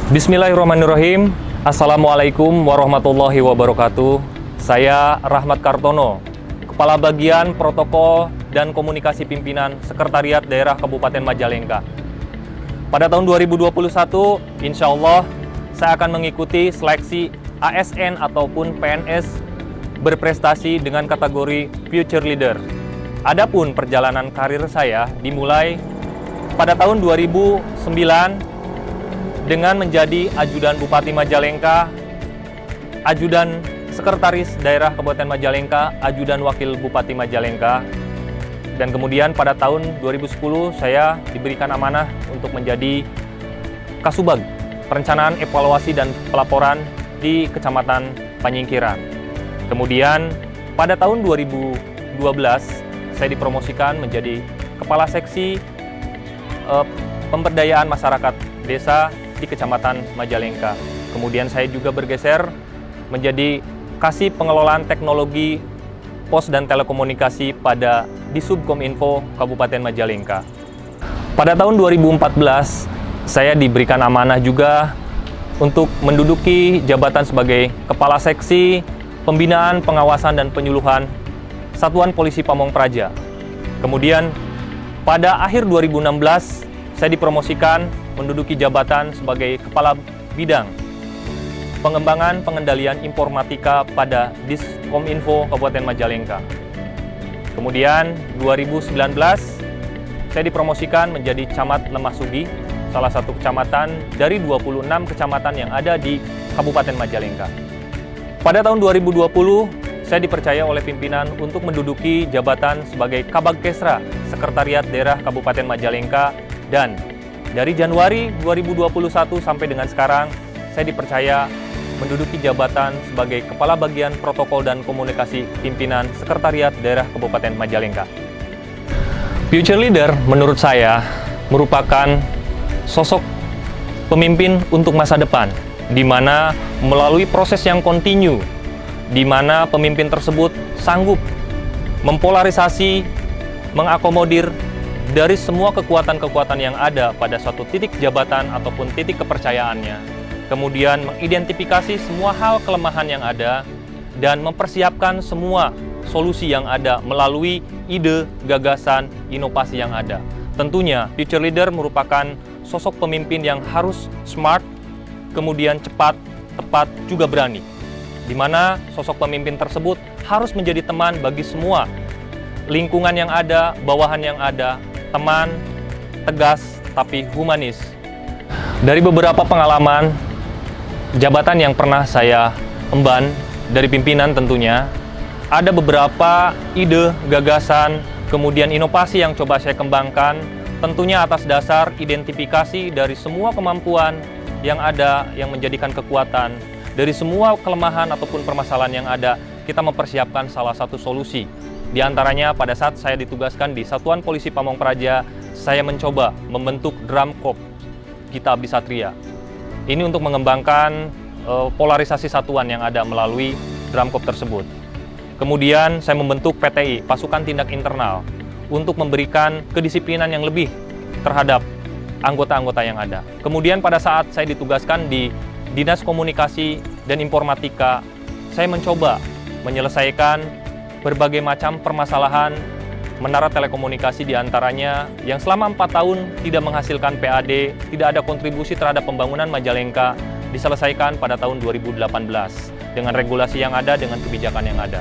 Bismillahirrahmanirrahim. Assalamualaikum warahmatullahi wabarakatuh. Saya Rahmat Kartono, Kepala Bagian Protokol dan Komunikasi Pimpinan Sekretariat Daerah Kabupaten Majalengka. Pada tahun 2021, insya Allah saya akan mengikuti seleksi ASN ataupun PNS berprestasi dengan kategori Future Leader. Adapun perjalanan karir saya dimulai pada tahun 2009 dengan menjadi ajudan Bupati Majalengka, ajudan Sekretaris Daerah Kabupaten Majalengka, ajudan Wakil Bupati Majalengka. Dan kemudian pada tahun 2010 saya diberikan amanah untuk menjadi Kasubag, Perencanaan Evaluasi dan Pelaporan di Kecamatan Panyingkiran. Kemudian pada tahun 2012 saya dipromosikan menjadi Kepala Seksi Pemberdayaan Masyarakat Desa di Kecamatan Majalengka. Kemudian saya juga bergeser menjadi Kasih Pengelolaan Teknologi Pos dan Telekomunikasi pada Disubkominfo Kabupaten Majalengka. Pada tahun 2014, saya diberikan amanah juga untuk menduduki jabatan sebagai Kepala Seksi Pembinaan, Pengawasan, dan Penyuluhan Satuan Polisi Pamong Praja. Kemudian pada akhir 2016, saya dipromosikan menduduki jabatan sebagai Kepala Bidang Pengembangan Pengendalian Informatika pada Diskominfo Kabupaten Majalengka. Kemudian 2019, saya dipromosikan menjadi Camat Lemahsugi, salah satu kecamatan dari 26 kecamatan yang ada di Kabupaten Majalengka. Pada tahun 2020, saya dipercaya oleh pimpinan untuk menduduki jabatan sebagai Kabag Kesra, Sekretariat Daerah Kabupaten Majalengka, dan dari Januari 2021 sampai dengan sekarang, saya dipercaya menduduki jabatan sebagai Kepala Bagian Protokol dan Komunikasi Pimpinan Sekretariat Daerah Kabupaten Majalengka. Future Leader menurut saya merupakan sosok pemimpin untuk masa depan, di mana melalui proses yang kontinu, di mana pemimpin tersebut sanggup mempolarisasi, mengakomodir dari semua kekuatan-kekuatan yang ada pada suatu titik jabatan ataupun titik kepercayaannya. Kemudian mengidentifikasi semua hal kelemahan yang ada dan mempersiapkan semua solusi yang ada melalui ide, gagasan, inovasi yang ada. Tentunya Future Leader merupakan sosok pemimpin yang harus smart, kemudian cepat, tepat, juga berani. Di mana sosok pemimpin tersebut harus menjadi teman bagi semua lingkungan yang ada, bawahan yang ada, teman, tegas, tapi humanis. Dari beberapa pengalaman jabatan yang pernah saya emban dari pimpinan tentunya, ada beberapa ide, gagasan, kemudian inovasi yang coba saya kembangkan, tentunya atas dasar identifikasi dari semua kemampuan yang ada yang menjadikan kekuatan. Dari semua kelemahan ataupun permasalahan yang ada, kita mempersiapkan salah satu solusi. Di antaranya pada saat saya ditugaskan di Satuan Polisi Pamong Praja, saya mencoba membentuk Drum Corps Gita Abdi Satria. Ini untuk mengembangkan polarisasi satuan yang ada melalui Drum Corps tersebut. Kemudian saya membentuk PTI, Pasukan Tindak Internal, untuk memberikan kedisiplinan yang lebih terhadap anggota-anggota yang ada. Kemudian pada saat saya ditugaskan di Dinas Komunikasi dan Informatika, saya mencoba menyelesaikan berbagai macam permasalahan menara telekomunikasi diantaranya yang selama 4 tahun tidak menghasilkan PAD, tidak ada kontribusi terhadap pembangunan Majalengka, diselesaikan pada tahun 2018 dengan regulasi yang ada, dengan kebijakan yang ada.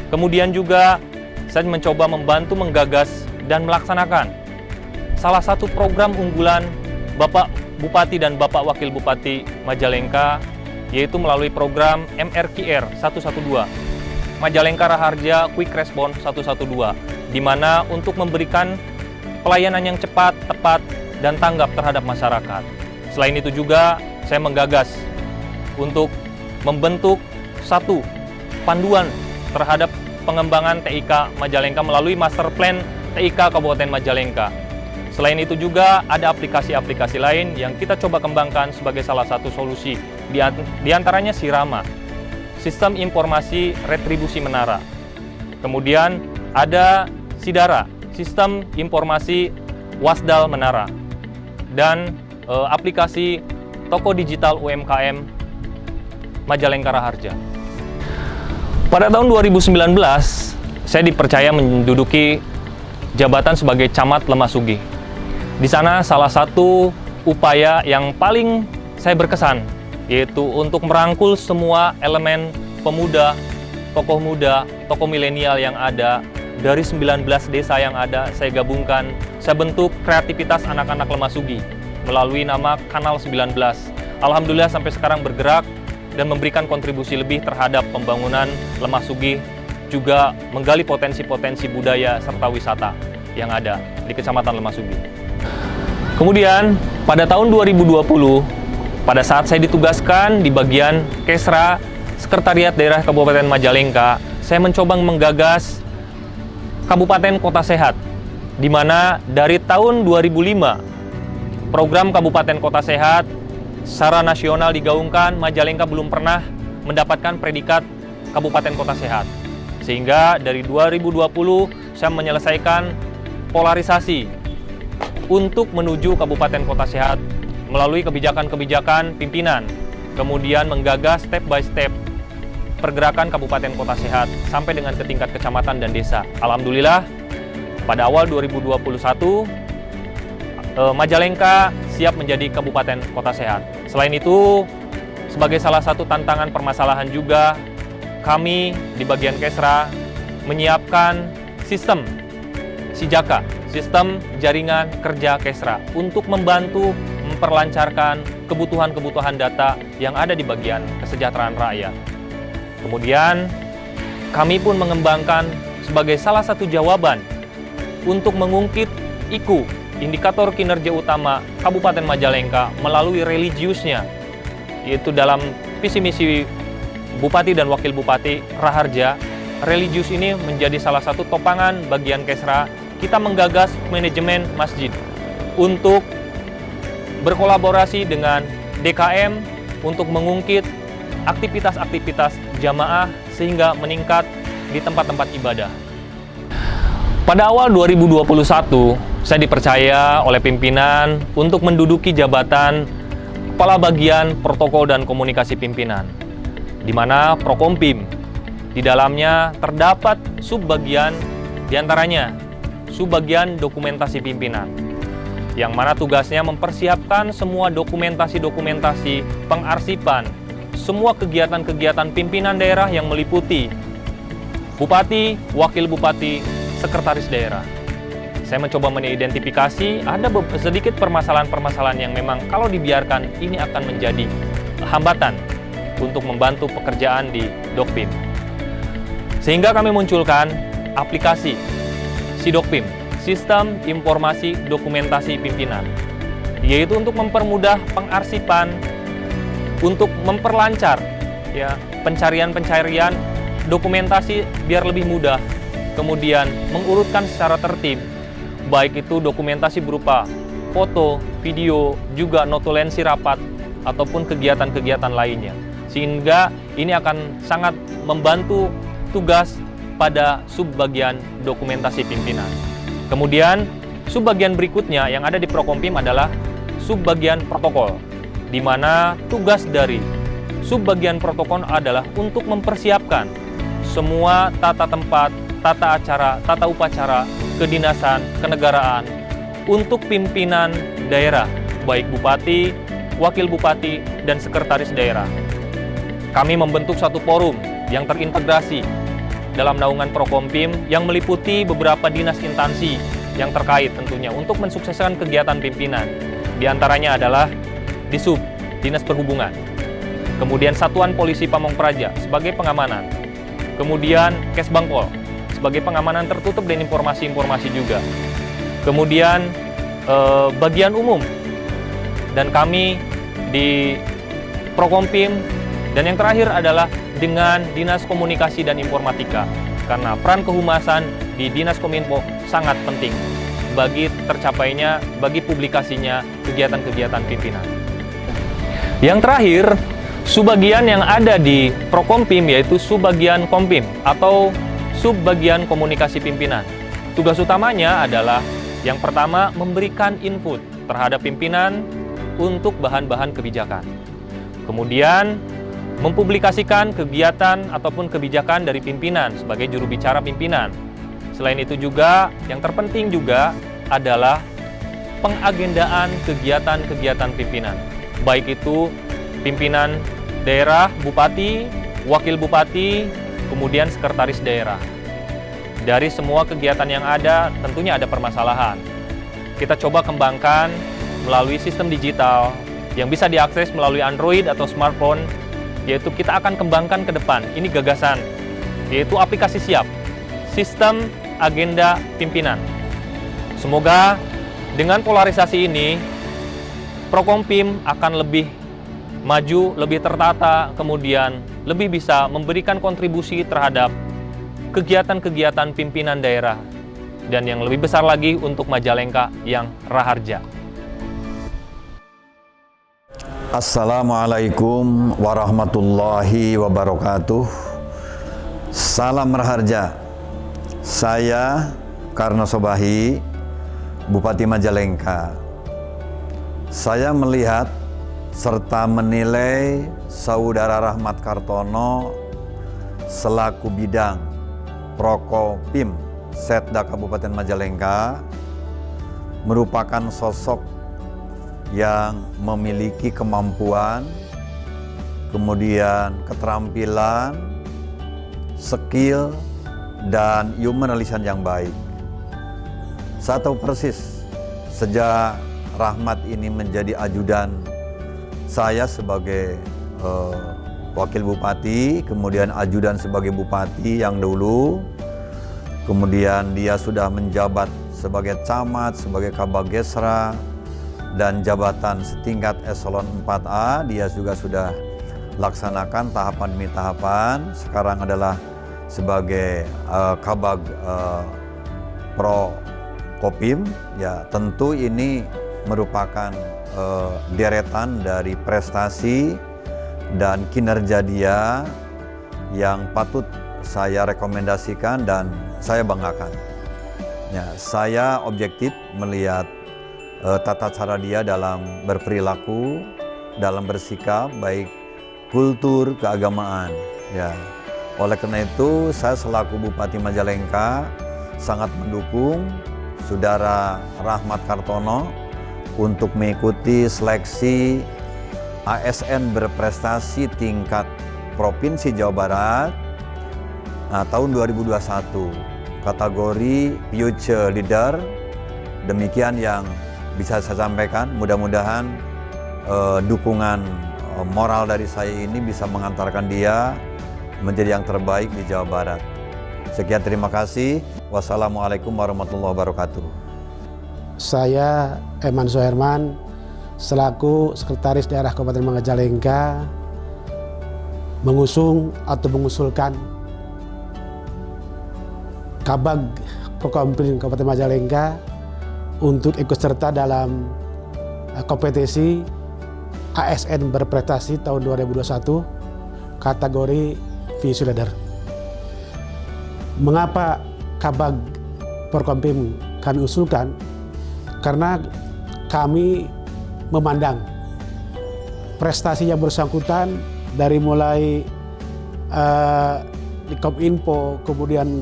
Kemudian juga saya mencoba membantu menggagas dan melaksanakan salah satu program unggulan Bapak Bupati dan Bapak Wakil Bupati Majalengka, yaitu melalui program MRQR 112, Majalengka Raharja Quick Response 112, di mana untuk memberikan pelayanan yang cepat, tepat, dan tanggap terhadap masyarakat. Selain itu juga, saya menggagas untuk membentuk satu panduan terhadap pengembangan TIK Majalengka melalui Master Plan TIK Kabupaten Majalengka. Selain itu juga ada aplikasi-aplikasi lain yang kita coba kembangkan sebagai salah satu solusi. Di antaranya Sirama, Sistem Informasi Retribusi Menara. Kemudian ada Sidara, Sistem Informasi Wasdal Menara. Dan aplikasi toko digital UMKM Majalengka Raharja. Pada tahun 2019, saya dipercaya menduduki jabatan sebagai Camat Lemah-Sugih. Di sana salah satu upaya yang paling saya berkesan, yaitu untuk merangkul semua elemen pemuda, tokoh milenial yang ada, dari 19 desa yang ada, saya gabungkan, saya bentuk kreativitas anak-anak Lemah-Sugih melalui nama Kanal 19. Alhamdulillah sampai sekarang bergerak dan memberikan kontribusi lebih terhadap pembangunan Lemah-Sugih, juga menggali potensi-potensi budaya serta wisata yang ada di Kecamatan Lemah-Sugih. Kemudian pada tahun 2020, pada saat saya ditugaskan di bagian Kesra, Sekretariat Daerah Kabupaten Majalengka, saya mencoba menggagas Kabupaten Kota Sehat, di mana dari tahun 2005, program Kabupaten Kota Sehat secara nasional digaungkan, Majalengka belum pernah mendapatkan predikat Kabupaten Kota Sehat. Sehingga dari 2020 saya menyelesaikan polarisasi untuk menuju Kabupaten Kota Sehat melalui kebijakan-kebijakan pimpinan, kemudian menggagas step by step pergerakan Kabupaten Kota Sehat sampai dengan ke tingkat kecamatan dan desa. Alhamdulillah pada awal 2021 Majalengka siap menjadi Kabupaten Kota Sehat. Selain itu, sebagai salah satu tantangan permasalahan juga, kami di bagian Kesra menyiapkan sistem Sijaka, sistem jaringan kerja Kesra, untuk membantu memperlancarkan kebutuhan-kebutuhan data yang ada di bagian kesejahteraan rakyat. Kemudian, kami pun mengembangkan sebagai salah satu jawaban untuk mengungkit IKU, Indikator Kinerja Utama Kabupaten Majalengka, melalui religiusnya, yaitu dalam visi misi Bupati dan Wakil Bupati Raharja. Religius ini menjadi salah satu topangan bagian Kesra. Kita menggagas manajemen masjid untuk berkolaborasi dengan DKM untuk mengungkit aktivitas-aktivitas jamaah sehingga meningkat di tempat-tempat ibadah. Pada awal 2021, saya dipercaya oleh pimpinan untuk menduduki jabatan Kepala Bagian Protokol dan Komunikasi Pimpinan, di mana Prokompim. Di dalamnya terdapat subbagian, diantaranya subbagian dokumentasi pimpinan, yang mana tugasnya mempersiapkan semua dokumentasi-dokumentasi pengarsipan, semua kegiatan-kegiatan pimpinan daerah yang meliputi Bupati, Wakil Bupati, Sekretaris Daerah. Saya mencoba mengidentifikasi ada sedikit permasalahan-permasalahan yang memang kalau dibiarkan ini akan menjadi hambatan untuk membantu pekerjaan di Dokpim. Sehingga kami munculkan aplikasi Sidokpim, Sistem Informasi Dokumentasi Pimpinan, yaitu untuk mempermudah pengarsipan, untuk memperlancar ya pencarian-pencarian dokumentasi biar lebih mudah, kemudian mengurutkan secara tertib, baik itu dokumentasi berupa foto, video, juga notulensi rapat, ataupun kegiatan-kegiatan lainnya. Sehingga ini akan sangat membantu tugas pada subbagian dokumentasi pimpinan. Kemudian, subbagian berikutnya yang ada di Prokompim adalah subbagian protokol, di mana tugas dari subbagian protokol adalah untuk mempersiapkan semua tata tempat, tata acara, tata upacara, kedinasan, kenegaraan untuk pimpinan daerah, baik bupati, wakil bupati, dan sekretaris daerah. Kami membentuk satu forum yang terintegrasi dalam naungan Prokompim yang meliputi beberapa dinas instansi yang terkait tentunya untuk mensukseskan kegiatan pimpinan. Di antaranya adalah Disub, Dinas Perhubungan, kemudian Satuan Polisi Pamong Praja sebagai pengamanan, kemudian Kesbangpol sebagai pengamanan tertutup dan informasi-informasi juga, kemudian bagian umum, dan kami di Prokompim, dan yang terakhir adalah dengan Dinas Komunikasi dan Informatika, karena peran kehumasan di Dinas Kominfo sangat penting bagi tercapainya, bagi publikasinya kegiatan-kegiatan pimpinan. Yang terakhir, subbagian yang ada di Prokompim yaitu subbagian Kompim atau subbagian komunikasi pimpinan. Tugas utamanya adalah yang pertama memberikan input terhadap pimpinan untuk bahan-bahan kebijakan. Kemudian, mempublikasikan kegiatan ataupun kebijakan dari pimpinan sebagai juru bicara pimpinan. Selain itu juga, yang terpenting juga adalah pengagendaan kegiatan-kegiatan pimpinan. Baik itu pimpinan daerah, bupati, wakil bupati, kemudian sekretaris daerah. Dari semua kegiatan yang ada, tentunya ada permasalahan. Kita coba kembangkan melalui sistem digital yang bisa diakses melalui Android atau smartphone, yaitu kita akan kembangkan ke depan. Ini gagasan, yaitu aplikasi siap, sistem agenda pimpinan. Semoga dengan polarisasi ini, Prokompim akan lebih maju, lebih tertata, kemudian lebih bisa memberikan kontribusi terhadap kegiatan-kegiatan pimpinan daerah, dan yang lebih besar lagi untuk Majalengka yang raharja. Assalamualaikum warahmatullahi wabarakatuh. Salam raharja. Saya Karno Sobahi, Bupati Majalengka. Saya melihat serta menilai Saudara Rahmat Kartono selaku bidang Prokompim Setda Kabupaten Majalengka merupakan sosok yang memiliki kemampuan, kemudian keterampilan, skill, dan human relation yang baik. Saya tahu persis sejak Rahmat ini menjadi ajudan saya sebagai wakil bupati, kemudian ajudan sebagai bupati yang dulu, kemudian dia sudah menjabat sebagai camat, sebagai kabagesra, dan jabatan setingkat eselon 4A dia juga sudah laksanakan tahapan demi tahapan. Sekarang adalah sebagai kabag Prokompim. Ya, tentu ini merupakan deretan dari prestasi dan kinerja dia yang patut saya rekomendasikan dan saya banggakan. Ya, saya objektif melihat tata cara dia dalam berperilaku, dalam bersikap, baik kultur, keagamaan. Ya, oleh karena itu saya selaku Bupati Majalengka sangat mendukung Saudara Rahmat Kartono untuk mengikuti seleksi ASN berprestasi tingkat Provinsi Jawa Barat tahun 2021 kategori Future Leader. Demikian yang bisa saya sampaikan. Mudah-mudahan dukungan moral dari saya ini bisa mengantarkan dia menjadi yang terbaik di Jawa Barat. Sekian, terima kasih. Wassalamualaikum warahmatullahi wabarakatuh. Saya Eman Soherman selaku Sekretaris Daerah Kabupaten Majalengka mengusung atau mengusulkan Kabag Prokompim Kabupaten Majalengka untuk ikut serta dalam kompetisi ASN berprestasi tahun 2021 kategori Future Leader. Mengapa Kabag Prokompim kami usulkan? Karena kami memandang prestasi yang bersangkutan dari mulai di Kominfo, kemudian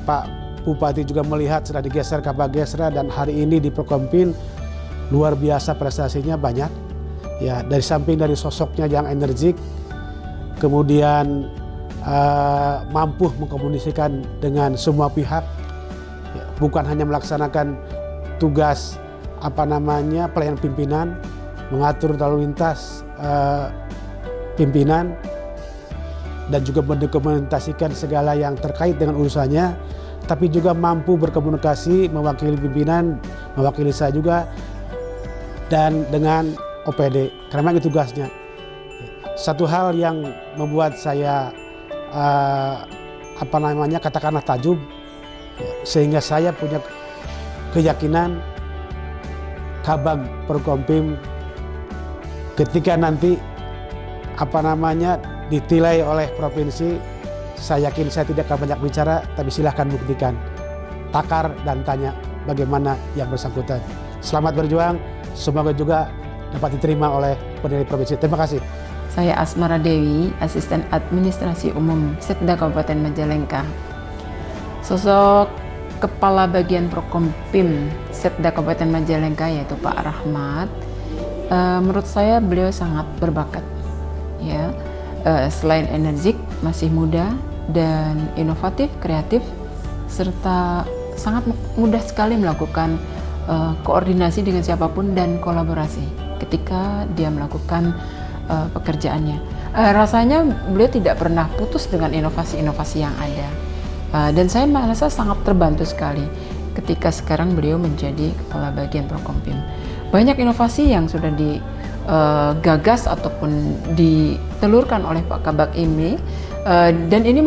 Pak Bupati juga melihat sudah digeser Kabagesra, dan hari ini di Prokompim luar biasa prestasinya banyak. Ya, dari samping dari sosoknya yang energik, kemudian mampu mengkomunikasikan dengan semua pihak, ya, bukan hanya melaksanakan tugas pelayanan pimpinan, mengatur lalu lintas pimpinan, dan juga mendokumentasikan segala yang terkait dengan urusannya, tapi juga mampu berkomunikasi, mewakili pimpinan, mewakili saya juga, dan dengan OPD, karena itu tugasnya. Satu hal yang membuat saya katakanlah takjub, sehingga saya punya keyakinan Kabag Prokompim ketika nanti ditilai oleh provinsi, saya yakin saya tidak akan banyak bicara, tapi silahkan buktikan, takar dan tanya bagaimana yang bersangkutan. Selamat berjuang, semoga juga dapat diterima oleh penilai provinsi. Terima kasih. Saya Asmara Dewi, Asisten Administrasi Umum Setda Kabupaten Majalengka. Sosok Kepala Bagian Prokompim Setda Kabupaten Majalengka yaitu Pak Rahmat, menurut saya beliau sangat berbakat. Ya, selain energik, masih muda dan inovatif, kreatif, serta sangat mudah sekali melakukan koordinasi dengan siapapun dan kolaborasi ketika dia melakukan pekerjaannya. Rasanya beliau tidak pernah putus dengan inovasi-inovasi yang ada. Dan saya merasa sangat terbantu sekali ketika sekarang beliau menjadi Kepala Bagian Prokompim. Banyak inovasi yang sudah digagas ataupun ditelurkan oleh Pak Kabak ini, dan ini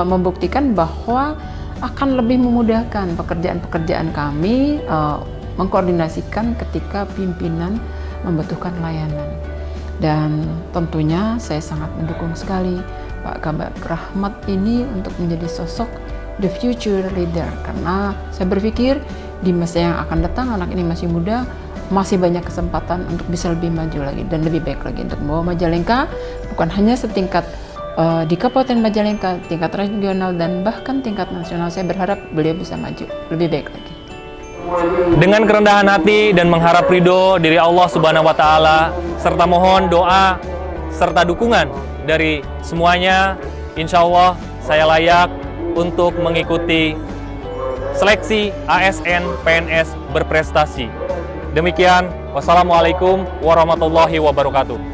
membuktikan bahwa akan lebih memudahkan pekerjaan-pekerjaan kami mengkoordinasikan ketika pimpinan membutuhkan layanan. Dan tentunya saya sangat mendukung sekali Pak Kabak Rahmat ini untuk menjadi sosok the future leader, karena saya berpikir di masa yang akan datang anak ini masih muda, masih banyak kesempatan untuk bisa lebih maju lagi dan lebih baik lagi untuk membawa Majalengka bukan hanya setingkat di Kabupaten Majalengka, tingkat regional dan bahkan tingkat nasional. Saya berharap beliau bisa maju lebih baik lagi. Dengan kerendahan hati dan mengharap ridho dari Allah Subhanahu wa Ta'ala, serta mohon doa serta dukungan dari semuanya, insya Allah saya layak untuk mengikuti seleksi ASN PNS berprestasi. Demikian, wassalamualaikum warahmatullahi wabarakatuh.